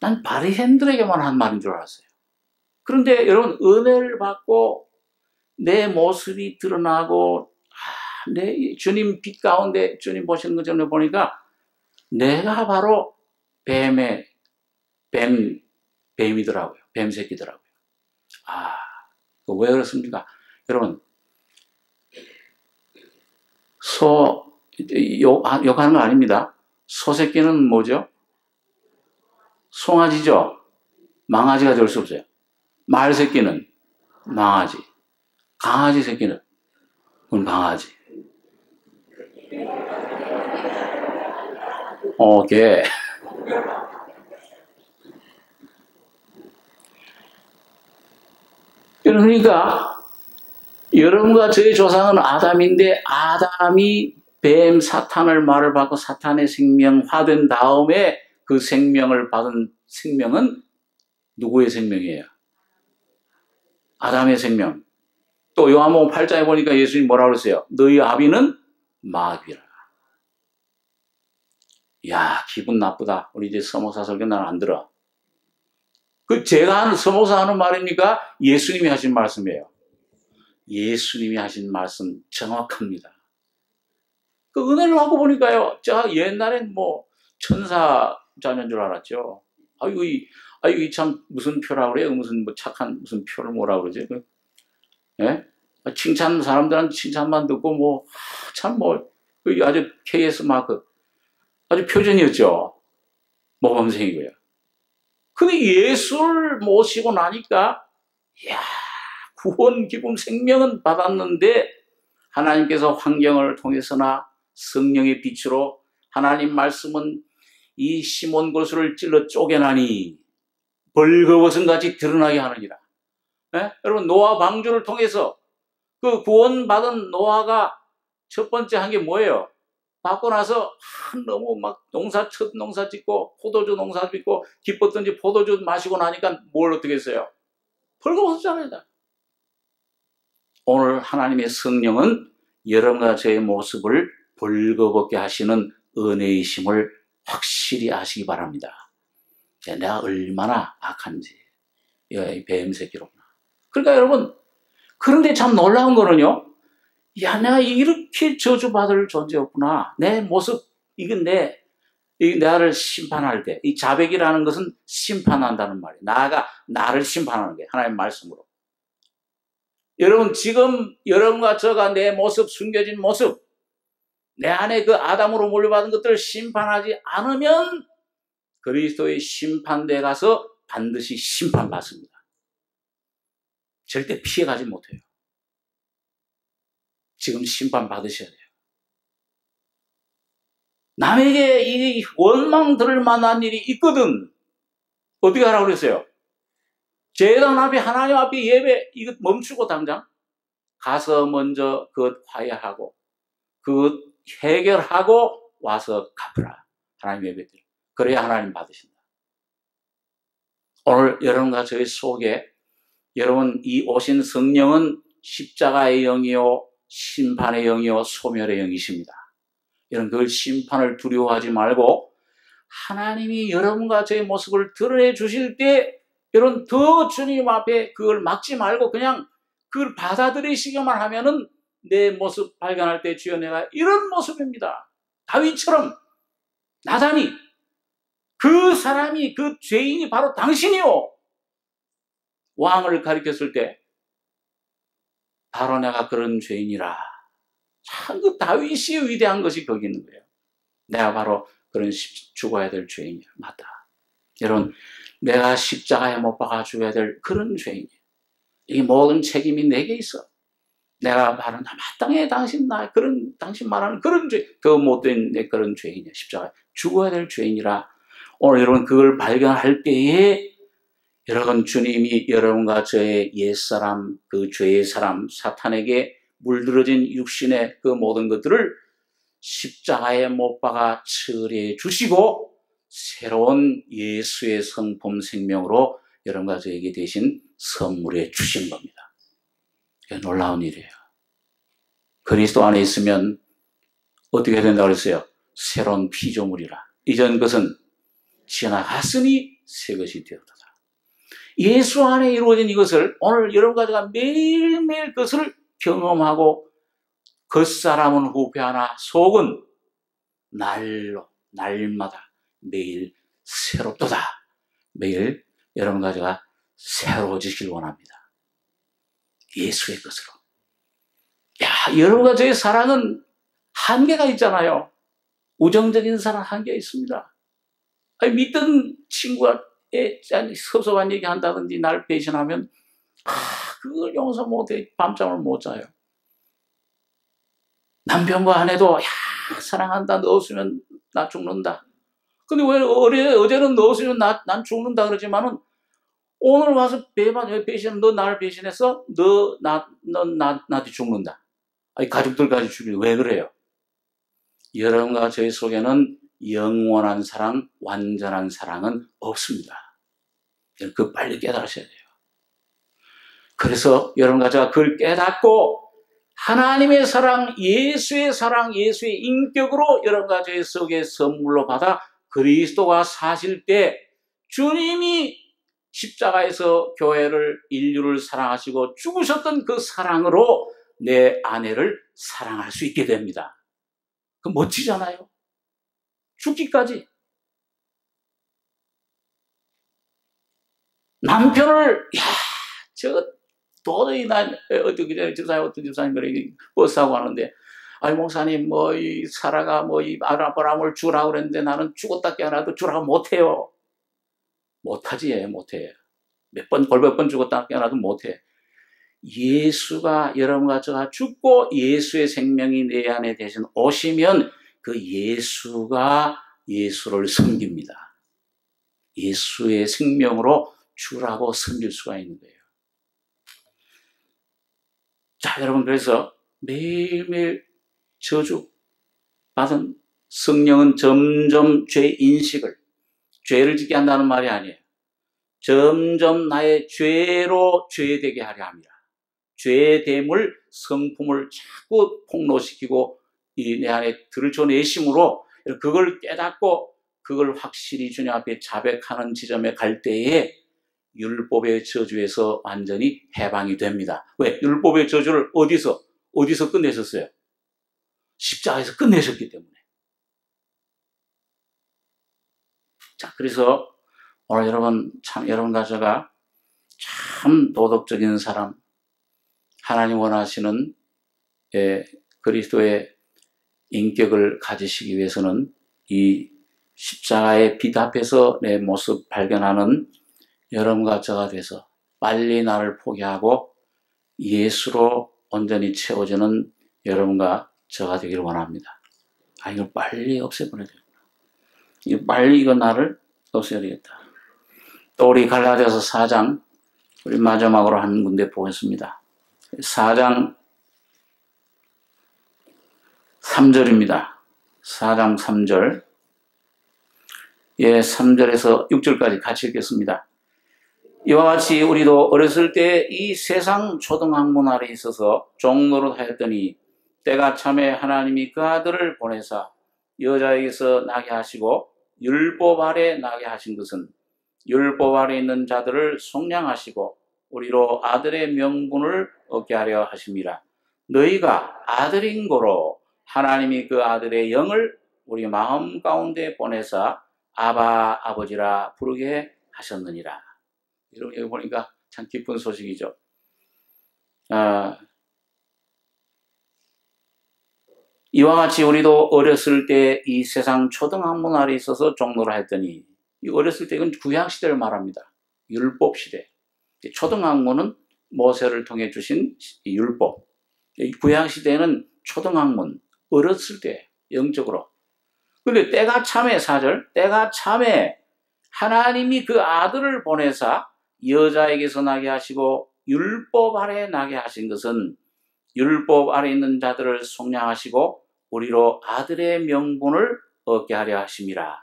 난 바리새인들에게만 한 말인 줄 알았어요. 그런데 여러분 은혜를 받고 내 모습이 드러나고 내 주님 빛 가운데 주님 보시는 것 전에 보니까 내가 바로 뱀이더라고요. 뱀 새끼더라고요. 왜 그렇습니까? 여러분 욕하는 거 아닙니다. 소 새끼는 뭐죠? 송아지죠. 망아지가 될 수 없어요. 말 새끼는 망아지. 강아지 새끼는 그건 강아지. 개. 그러니까 여러분과 저의 조상은 아담인데 아담이 뱀 사탄을 말을 받고 사탄의 생명화된 다음에 그 생명을 받은 생명은 누구의 생명이에요? 아담의 생명. 또 요한복음 8장에 보니까 예수님이 뭐라고 그랬어요? 너희 아비는 마귀라. 야, 기분 나쁘다. 우리 이제 서목사 설교 난 안 들어. 제가 서목사 하는 말입니까? 예수님이 하신 말씀이에요. 예수님이 하신 말씀 정확합니다. 그 은혜를 받고 보니까요, 제가 옛날엔 천사 자녀인 줄 알았죠. 이 참 무슨 표라고 그래요? 무슨 착한 무슨 표를 뭐라 그러지? 예? 칭찬 사람들한테 칭찬만 듣고 아주 KS 마크 아주 표준이었죠. 모범생이고요. 근데 예수를 모시고 나니까 구원 기쁨 생명은 받았는데 하나님께서 환경을 통해서나 성령의 빛으로 하나님 말씀은 이 시몬 고수를 찔러 쪼개나니 벌거벗은같이 드러나게 하느니라. 여러분 노아 방주를 통해서 그 구원받은 노아가 첫 번째 한 게 뭐예요? 받고 나서 너무 첫 농사 짓고 포도주 농사 짓고 기뻤던지 포도주 마시고 나니까 뭘 어떻게 했어요? 벌거벗었잖아요. 오늘 하나님의 성령은 여러분과 저의 모습을 벌거벗게 하시는 은혜이심을 확실히 아시기 바랍니다. 내가 얼마나 악한지. 이 뱀 새끼로구나. 그러니까 여러분, 그런데 참 놀라운 거는요. 내가 이렇게 저주받을 존재였구나. 내 모습, 나를 심판할 때, 이 자백이라는 것은 심판한다는 말이에요. 나를 심판하는 게 하나님의 말씀으로. 여러분, 지금 여러분과 저가 내 모습, 숨겨진 모습, 내 안에 그 아담으로 물려받은 것들을 심판하지 않으면 그리스도의 심판대에 가서 반드시 심판받습니다. 절대 피해가지 못해요. 지금 심판받으셔야 돼요. 남에게 이 원망들을 만난 일이 있거든. 어떻게 하라고 그랬어요? 제단 앞에 하나님 앞에 예배 이거 멈추고 당장 가서 먼저 그것 화해하고 그것 해결하고 와서 갚으라. 하나님 예배드려. 그래야 하나님 받으신다. 오늘 여러분과 저희 속에 여러분 이 오신 성령은 십자가의 영이요 심판의 영이요 소멸의 영이십니다. 이런 그 심판을 두려워하지 말고 하나님이 여러분과 저의 모습을 드러내 주실 때 이런 더 주님 앞에 그걸 막지 말고 그냥 그걸 받아들이시기만 하면은 내 모습 발견할 때 주여 내가 이런 모습입니다. 다윗처럼 나단이 그 사람이 그 죄인이 바로 당신이요. 왕을 가리켰을 때 바로 내가 그런 죄인이라. 참 그 다윗이 위대한 것이 거기 있는 거예요. 내가 바로 그런 죽어야 될 죄인이야. 맞다. 여러분 내가 십자가에 못 박아 죽어야 될 그런 죄인이야. 이 모든 책임이 내게 있어. 내가 바로 마땅해 당신 말하는 그런 죄, 그 못된 내 그런 죄인이야. 십자가에 죽어야 될 죄인이라. 오늘 여러분 그걸 발견할 때에 여러분 주님이 여러분과 저의 옛사람, 그 죄의 사람, 사탄에게 물들어진 육신의 그 모든 것들을 십자가에 못 박아 처리해 주시고 새로운 예수의 성품 생명으로 여러분과 저에게 대신 선물해 주신 겁니다. 놀라운 일이에요. 그리스도 안에 있으면 어떻게 된다고 그랬어요? 새로운 피조물이라. 이전 것은 지나갔으니 새 것이 되었다. 예수 안에 이루어진 이것을 오늘 여러분과 제가 매일매일 그것을 경험하고 겉사람은 후패하나 속은 날마다 매일 새롭도다. 매일 여러분과 제가 새로워지길 원합니다. 예수의 것으로. 야, 여러분과 저의 사랑은 한계가 있잖아요. 우정적인 사랑 한계가 있습니다. 아니, 믿던 친구가 섭섭한 얘기 한다든지 날 배신하면 그걸 용서 못해. 밤잠을 못 자요. 남편과 아내도 사랑한다. 너 없으면 나 죽는다. 근데 왜 어제는 너 없으면 난 죽는다 그러지만은 오늘 와서 배신, 너 나를 배신했어? 넌 나한테 죽는다. 아니, 가족들까지 죽이고 왜 그래요? 여러분과 저희 속에는 영원한 사랑, 완전한 사랑은 없습니다. 그 빨리 깨달으셔야 돼요. 그래서 여러분과 제가 그걸 깨닫고 하나님의 사랑, 예수의 인격으로 여러분과 저희 속에 선물로 받아 그리스도가 사실 때 주님이 십자가에서 교회를, 인류를 사랑하시고 죽으셨던 그 사랑으로 내 아내를 사랑할 수 있게 됩니다. 그 멋지잖아요. 죽기까지. 남편을, 도저히 어떤 집사님 그래, 버스하고 하는데, 아니, 목사님, 사라가, 이 아브라함을 주라고 그랬는데 나는 죽었다 깨어나도 주라고 못해요. 못하지, 못해. 골몇 번 죽었다 깨어나도 못해. 예수가 여러분과 저가 죽고 예수의 생명이 내 안에 대신 오시면 그 예수가 예수를 섬깁니다. 예수의 생명으로 주라고 섬길 수가 있는 거예요. 자, 여러분, 그래서 매일매일 저주 받은 성령은 점점 죄 인식을, 죄를 짓게 한다는 말이 아니에요. 점점 나의 죄로 죄되게 하려 합니다. 죄됨을, 성품을 자꾸 폭로시키고 내 안에 들춰내심으로 그걸 깨닫고 그걸 확실히 주님 앞에 자백하는 지점에 갈 때에 율법의 저주에서 완전히 해방이 됩니다. 왜? 율법의 저주를 어디서 끝내셨어요? 십자가에서 끝내셨기 때문에. 자, 그래서 오늘 여러분과 제가 참 도덕적인 사람, 하나님 원하시는 그리스도의 인격을 가지시기 위해서는 이 십자가의 빛 앞에서 내 모습 발견하는 여러분과 저가 돼서 빨리 나를 포기하고 예수로 온전히 채워지는 여러분과 저가 되기를 원합니다. 이걸 빨리 없애버려야 되겠다. 빨리 나를 없애야 되겠다. 또 우리 갈라디아서 4장, 우리 마지막으로 한 군데 보겠습니다. 4장 3절입니다. 4장 3절. 3절에서 6절까지 같이 읽겠습니다. 이와 같이 우리도 어렸을 때 이 세상 초등학문 아래 있어서 종노릇 하였더니 때가 참에 하나님이 그 아들을 보내사 여자에게서 나게 하시고 율법 아래 나게 하신 것은 율법 아래 있는 자들을 속량하시고 우리로 아들의 명분을 얻게 하려 하심이라. 너희가 아들인 고로 하나님이 그 아들의 영을 우리 마음 가운데 보내사 아바 아버지라 부르게 하셨느니라. 여러분 여기 보니까 참 기쁜 소식이죠. 이와 같이 우리도 어렸을 때 이 세상 초등학문 아래 있어서 종로를 했더니 이 어렸을 때 이건 구약시대를 말합니다. 율법시대. 초등학문은 모세를 통해 주신 율법. 구약시대에는 초등학문, 어렸을 때 영적으로. 그런데 때가 참에 4절, 때가 참에 하나님이 그 아들을 보내사 여자에게서 나게 하시고 율법 아래 나게 하신 것은 율법 아래 있는 자들을 속량하시고 우리로 아들의 명분을 얻게 하려 하심이라.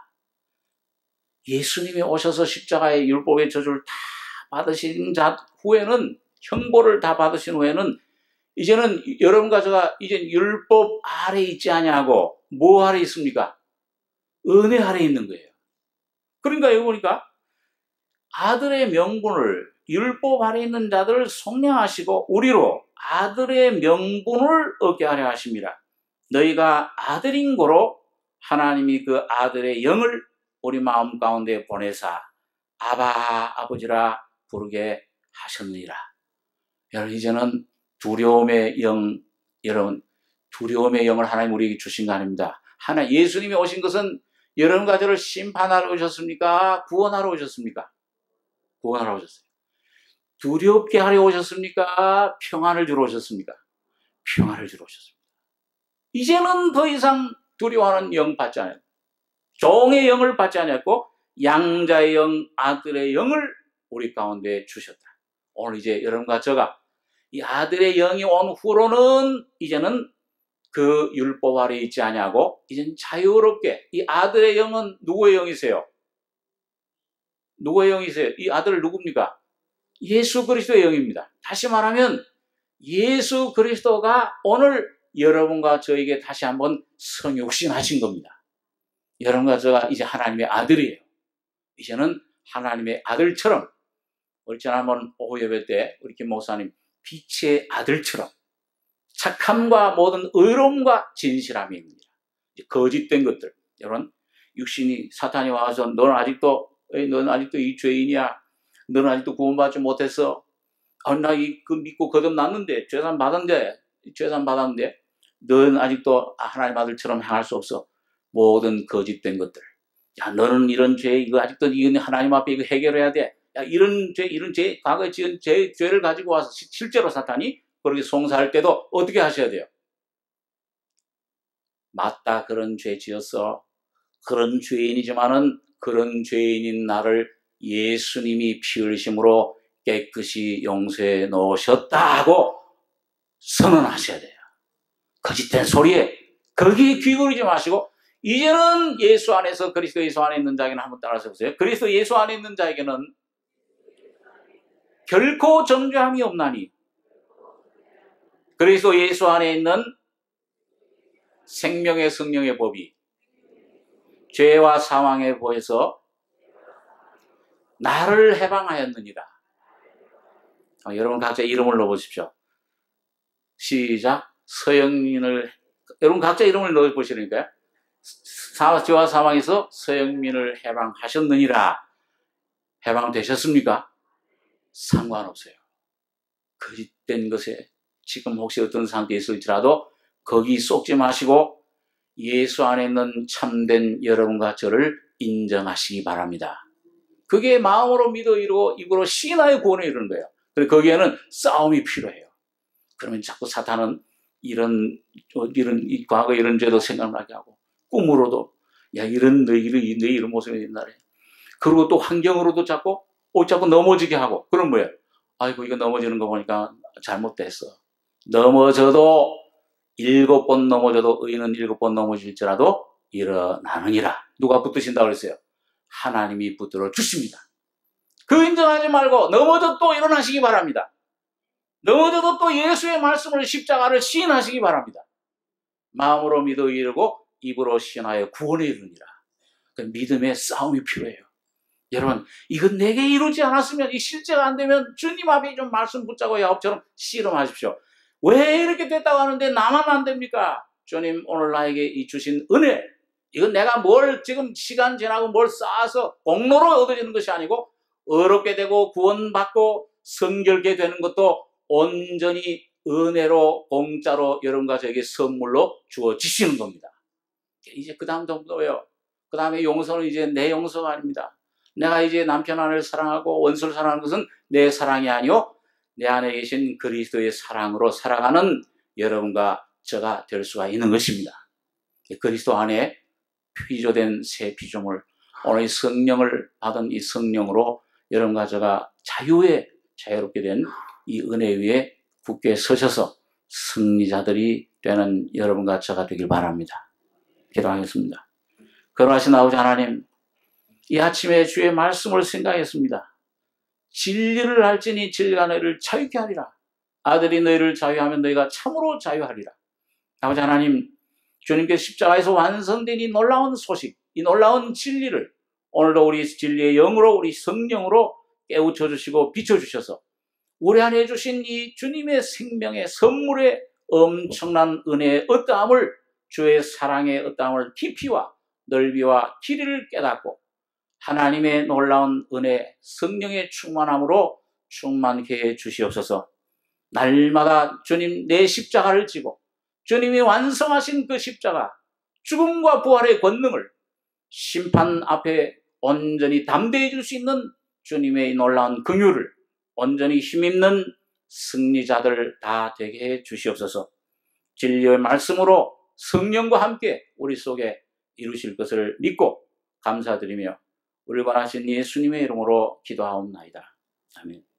예수님이 오셔서 십자가의 율법의 저주를 다 받으신 후에는, 형벌을 다 받으신 후에는 이제는 여러분과 제가 이제 율법 아래 있지 아니하고 뭐 아래 있습니까? 은혜 아래 있는 거예요. 그러니까 여기 보니까 아들의 명분을, 율법 아래 있는 자들을 속량하시고 우리로 아들의 명분을 얻게 하려 하심이라. 너희가 아들인 고로 하나님이 그 아들의 영을 우리 마음 가운데 보내사 아바 아버지라 부르게 하셨느니라. 여러분 이제는 두려움의 영, 여러분 두려움의 영을 하나님 우리에게 주신 거 아닙니다. 예수님이 오신 것은 여러분과 저를 심판하러 오셨습니까? 구원하러 오셨습니까? 구원하러 오셨어요. 두렵게 하려 오셨습니까? 평안을 주러 오셨습니까? 평안을 주러 오셨습니다. 이제는 더 이상 두려워하는 영 받지 않아요. 종의 영을 받지 않았고 양자의 영, 아들의 영을 우리 가운데 주셨다. 오늘 이제 여러분과 저가 이 아들의 영이 온 후로는 이제는 그 율법 아래 있지 아니하고 이제는 자유롭게, 이 아들의 영은 누구의 영이세요? 누구의 영이세요? 이 아들 누굽니까? 예수 그리스도의 영입니다. 다시 말하면 예수 그리스도가 오늘 여러분과 저에게 다시 한번 성육신하신 겁니다. 여러분과 저가 이제 하나님의 아들이에요. 이제는 하나님의 아들처럼, 우리 지난번 오후 예배 때 우리 김 목사님 빛의 아들처럼 착함과 모든 의로움과 진실함입니다. 거짓된 것들, 여러분 육신이 사탄이 와서 너는 아직도 이 죄인이야, 너는 아직도 구원받지 못했어, 나 이거 믿고 거듭났는데 죄산 받았는데 너는 아직도 하나님 아들처럼 행할 수 없어. 모든 거짓된 것들, 야 너는 이런 죄 이거 아직도 이건 하나님 앞에 이거 해결해야 돼. 야 이런 죄 과거에 지은 죄를 가지고 와서 실제로 사탄이 그렇게 송사할 때도 어떻게 하셔야 돼요? 맞다, 그런 죄 지었어. 그런 죄인이지만은 그런 죄인인 나를 예수님이 피 흘리심으로 깨끗이 용서해 놓으셨다고 선언하셔야 돼요. 거짓된 소리에 거기에 귀 기울이지 마시고 이제는 예수 안에서, 그리스도 예수 안에 있는 자에게는 한번 따라서 보세요. 그리스도 예수 안에 있는 자에게는 결코 정죄함이 없나니 그리스도 예수 안에 있는 생명의 성령의 법이 죄와 사망의 보에서 나를 해방하였느니라. 여러분 각자 이름을 넣어보십시오. 시작. 서영민을, 여러분 각자 이름을 넣어보시니까요. 죄와 사망에서 서영민을 해방하셨느니라. 해방되셨습니까? 상관없어요. 거짓된 것에 지금 혹시 어떤 상태에 있을지라도 거기 쏙지 마시고 예수 안에 있는 참된 여러분과 저를 인정하시기 바랍니다. 그게 마음으로 믿어 이루고 입으로 시인하여 구원에 이르는 거예요. 그리고 거기에는 싸움이 필요해요. 그러면 자꾸 사탄은 이런 과거 이런 죄도 생각나게 하고 꿈으로도 야 이런 너 이런 모습이 된다래. 그리고 또 환경으로도 자꾸 넘어지게 하고. 그럼 뭐예요? 아이고 이거 넘어지는 거 보니까 잘못됐어. 넘어져도 7번 넘어져도 의인은 7번 넘어질지라도 일어나느니라. 누가 붙드신다고 그랬어요? 하나님이 붙들어 주십니다. 그 인정하지 말고 넘어져도 또 일어나시기 바랍니다. 넘어져도 또 예수의 말씀을, 십자가를 시인하시기 바랍니다. 마음으로 믿어 이르고 입으로 시인하여 구원에 이르니라. 그 믿음의 싸움이 필요해요. 여러분, 이건 내게 이루지 않았으면, 이 실제가 안 되면 주님 앞에 좀 말씀 붙잡고 야곱처럼 씨름하십시오. 왜 이렇게 됐다고 하는데 나만 안 됩니까? 주님, 오늘 나에게 이 주신 은혜, 이건 내가 뭘 지금 시간 지나고 뭘 쌓아서 공로로 얻어지는 것이 아니고 어렵게 되고 구원받고 성결게 되는 것도 온전히 은혜로 공짜로 여러분과 저에게 선물로 주어지시는 겁니다. 이제 그 다음 정도예요. 그 다음에 용서는 이제 내 용서가 아닙니다. 내가 이제 남편 아내를 사랑하고 원수를 사랑하는 것은 내 사랑이 아니요 내 안에 계신 그리스도의 사랑으로 살아가는 여러분과 저가 될 수가 있는 것입니다. 그리스도 안에 피조된 새 피조물, 오늘 이 성령을 받은 이 성령으로 여러분과 저가 자유롭게 된 이 은혜 위에 굳게 서셔서 승리자들이 되는 여러분과 저가 되길 바랍니다. 기도하겠습니다. 거룩하신 아버지 하나님, 이 아침에 주의 말씀을 생각했습니다. 진리를 알지니 진리가 너희를 자유케 하리라. 아들이 너희를 자유하면 너희가 참으로 자유하리라. 아버지 하나님, 주님께서 십자가에서 완성된 이 놀라운 소식, 이 놀라운 진리를 오늘도 우리 진리의 영으로, 우리 성령으로 깨우쳐 주시고 비춰 주셔서 우리 안에 주신 이 주님의 생명의 선물의 엄청난 은혜의 어떠함을, 주의 사랑의 어떠함을 깊이와 넓이와 길이를 깨닫고 하나님의 놀라운 은혜, 성령의 충만함으로 충만케 해 주시옵소서. 날마다 주님 내 십자가를 지고 주님이 완성하신 그 십자가, 죽음과 부활의 권능을 심판 앞에 온전히 담대해 줄 수 있는 주님의 놀라운 긍휼을 온전히 힘있는 승리자들 다 되게 해 주시옵소서. 진리의 말씀으로 성령과 함께 우리 속에 이루실 것을 믿고 감사드리며 우리 원하신 예수님의 이름으로 기도하옵나이다. 아멘.